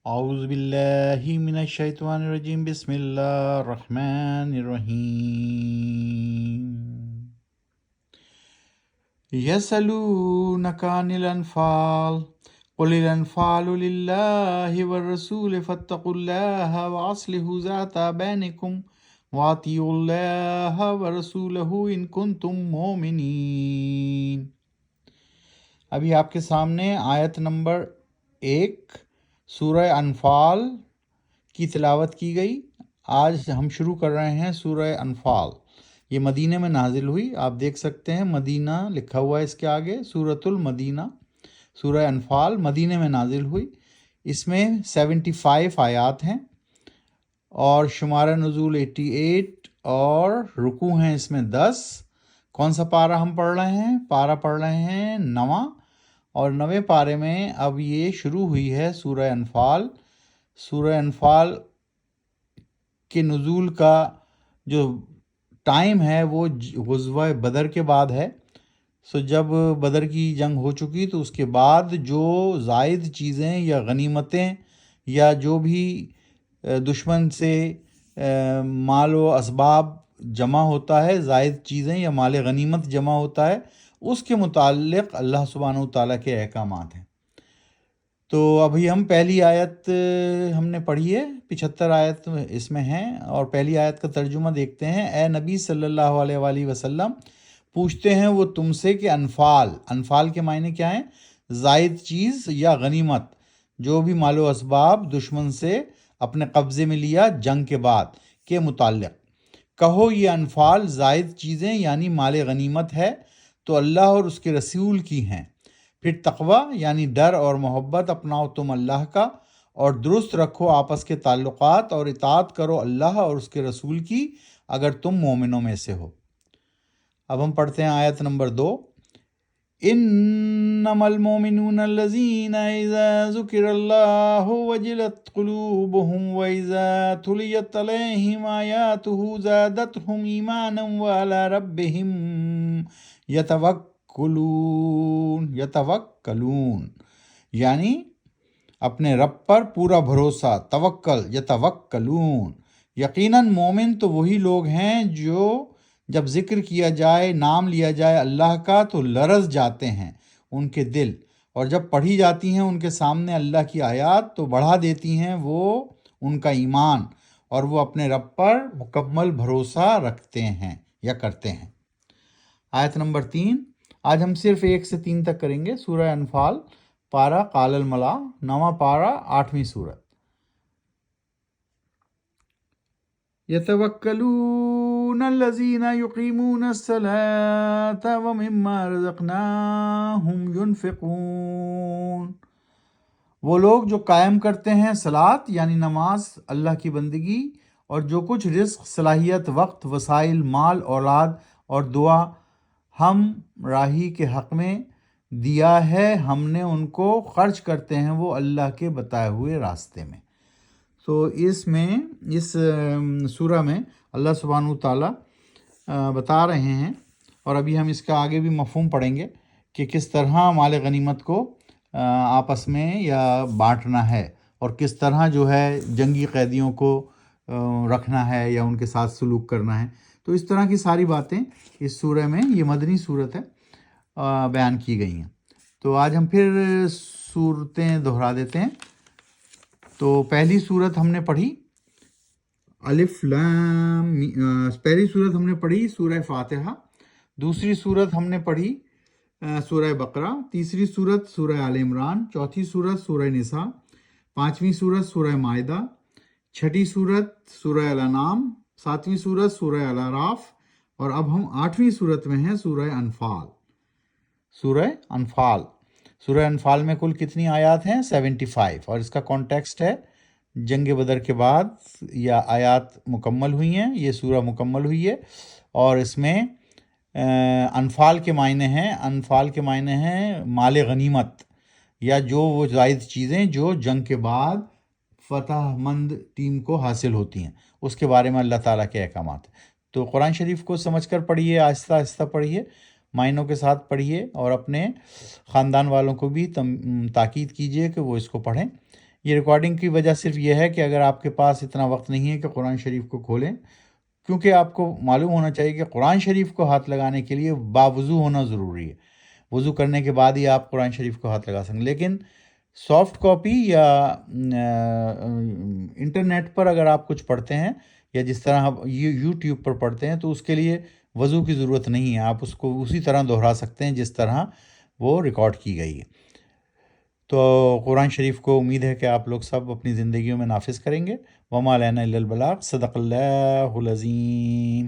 اعوذ باللہ من الشیطان الرجیم، بسم اللہ الرحمن الرحیم۔ یسألونک عن الانفال قل الانفال للہ والرسول فاتقوا اللہ واصلحوا ذات بینکم واطیعوا اللہ ورسولہ ان کنتم مؤمنین۔ ابھی آپ کے سامنے آیت نمبر 1 سورہ انفال کی تلاوت کی گئی۔ آج ہم شروع کر رہے ہیں سورہ انفال۔ یہ مدینہ میں نازل ہوئی، آپ دیکھ سکتے ہیں مدینہ لکھا ہوا ہے اس کے آگے، سورۃ المدینہ۔ سورہ انفال مدینہ میں نازل ہوئی۔ اس میں 75 آیات ہیں اور شمارہ نزول 88 اور رکوع ہیں اس میں 10۔ کون سا پارہ ہم پڑھ رہے ہیں؟ پارہ پڑھ رہے ہیں 9، اور 9ویں پارے میں اب یہ شروع ہوئی ہے سورہ انفال۔ سورہ انفال کے نزول کا جو ٹائم ہے وہ غزوہ بدر کے بعد ہے۔ جب بدر کی جنگ ہو چکی تو اس کے بعد جو زائد چیزیں یا غنیمتیں یا جو بھی دشمن سے مال و اسباب جمع ہوتا ہے، زائد چیزیں یا مال غنیمت جمع ہوتا ہے، اس کے متعلق اللہ سبحانہ وتعالیٰ کے احکامات ہیں۔ تو ابھی ہم پہلی آیت ہم نے پڑھی ہے، 75 آیت اس میں ہیں، اور پہلی آیت کا ترجمہ دیکھتے ہیں۔ اے نبی صلی اللہ علیہ وآلہ وسلم، پوچھتے ہیں وہ تم سے کہ انفال کے معنی کیا ہیں؟ زائد چیز یا غنیمت، جو بھی مال و اسباب دشمن سے اپنے قبضے میں لیا جنگ کے بعد کے متعلق۔ کہو یہ انفال زائد چیزیں یعنی مال غنیمت ہے تو اللہ اور اس کے رسول کی ہیں۔ پھر تقوی یعنی ڈر اور محبت اپناؤ تم اللہ کا، اور درست رکھو آپس کے تعلقات، اور اطاعت کرو اللہ اور اس کے رسول کی اگر تم مومنوں میں سے ہو۔ اب ہم پڑھتے ہیں آیت نمبر 2۔ انما المؤمنون الذین اذا ذکر اللہ وجلت قلوبهم واذا تلیت علیہم آیاتہ زادتہم ایمانا وعلی ربہم یتوکلون، یعنی اپنے رب پر پورا بھروسہ، توکل، یتوکلون۔ یقیناً مومن تو وہی لوگ ہیں جو جب ذکر کیا جائے، نام لیا جائے اللہ کا تو لرز جاتے ہیں ان کے دل، اور جب پڑھی جاتی ہیں ان کے سامنے اللہ کی آیات تو بڑھا دیتی ہیں وہ ان کا ایمان، اور وہ اپنے رب پر مکمل بھروسہ رکھتے ہیں یا کرتے ہیں۔ آیت نمبر 3، آج ہم صرف 1 سے 3 تک کریں گے۔ سورہ انفال، پارہ قال الملا، 9واں پارہ، 8ویں سورت۔ یتوکلون الذین یقیمون الصلاۃ ومما رزقناہم ینفقون، وہ لوگ جو قائم کرتے ہیں صلاۃ یعنی نماز، اللہ کی بندگی، اور جو کچھ رزق، صلاحیت، وقت، وسائل، مال، اولاد اور دعا ہم راہی کے حق میں دیا ہے، ہم نے ان کو خرچ کرتے ہیں وہ اللہ کے بتائے ہوئے راستے میں۔ تو اس سورہ میں اللہ سبحانہ وتعالیٰ بتا رہے ہیں، اور ابھی ہم اس کا آگے بھی مفہوم پڑھیں گے کہ کس طرح مال غنیمت کو آپس میں یا بانٹنا ہے، اور کس طرح جو ہے جنگی قیدیوں کو رکھنا ہے یا ان کے ساتھ سلوک کرنا ہے۔ تو اس طرح کی ساری باتیں اس سورہ میں، یہ مدنی صورت ہے، بیان کی گئی ہیں۔ تو آج ہم پھر صورتیں دہرا دیتے ہیں۔ تو پہلی صورت ہم نے پڑھی الف لام، پہلی صورت ہم نے پڑھی سورہ فاتحہ، دوسری صورت ہم نے پڑھی سورہ بقرہ، تیسری صورت سورہ آل عمران، چوتھی صورت سورہ نساء، پانچویں صورت سورہ مائدہ، چھٹی صورت سورہ الانعام، ساتویں صورت سورہ الاعراف، اور اب ہم 8ویں صورت میں ہیں سورہ انفال۔ سورہ انفال میں کل کتنی آیات ہیں؟ 75، اور اس کا کانٹیکسٹ ہے جنگ بدر کے بعد یا آیات مکمل ہوئی ہیں، یہ سورہ مکمل ہوئی ہے، اور اس میں انفال کے معنی ہیں مال غنیمت، یا جو وہ زائد چیزیں جو جنگ کے بعد فتح مند ٹیم کو حاصل ہوتی ہیں، اس کے بارے میں اللہ تعالیٰ کے احکامات۔ تو قرآن شریف کو سمجھ کر پڑھیے، آہستہ آہستہ پڑھیے، معنوں کے ساتھ پڑھیے، اور اپنے خاندان والوں کو بھی تاکید کیجیے کہ وہ اس کو پڑھیں۔ یہ ریکارڈنگ کی وجہ صرف یہ ہے کہ اگر آپ کے پاس اتنا وقت نہیں ہے کہ قرآن شریف کو کھولیں، کیونکہ آپ کو معلوم ہونا چاہیے کہ قرآن شریف کو ہاتھ لگانے کے لیے باوضو ہونا ضروری ہے. وضو کرنے کے بعد ہی آپ قرآن شریف کو ہاتھ لگا سکیں. لیکن سافٹ کاپی یا انٹرنیٹ پر اگر آپ کچھ پڑھتے ہیں یا جس طرح آپ یوٹیوب پر پڑھتے ہیں تو اس کے لیے وضو کی ضرورت نہیں ہے. آپ اس کو اسی طرح دہرا سکتے ہیں جس طرح وہ ریکارڈ کی گئی ہے. تو قرآن شریف کو امید ہے کہ آپ لوگ سب اپنی زندگیوں میں نافذ کریں گے. وما علینا الا البلاغ. صدق اللہ العظیم.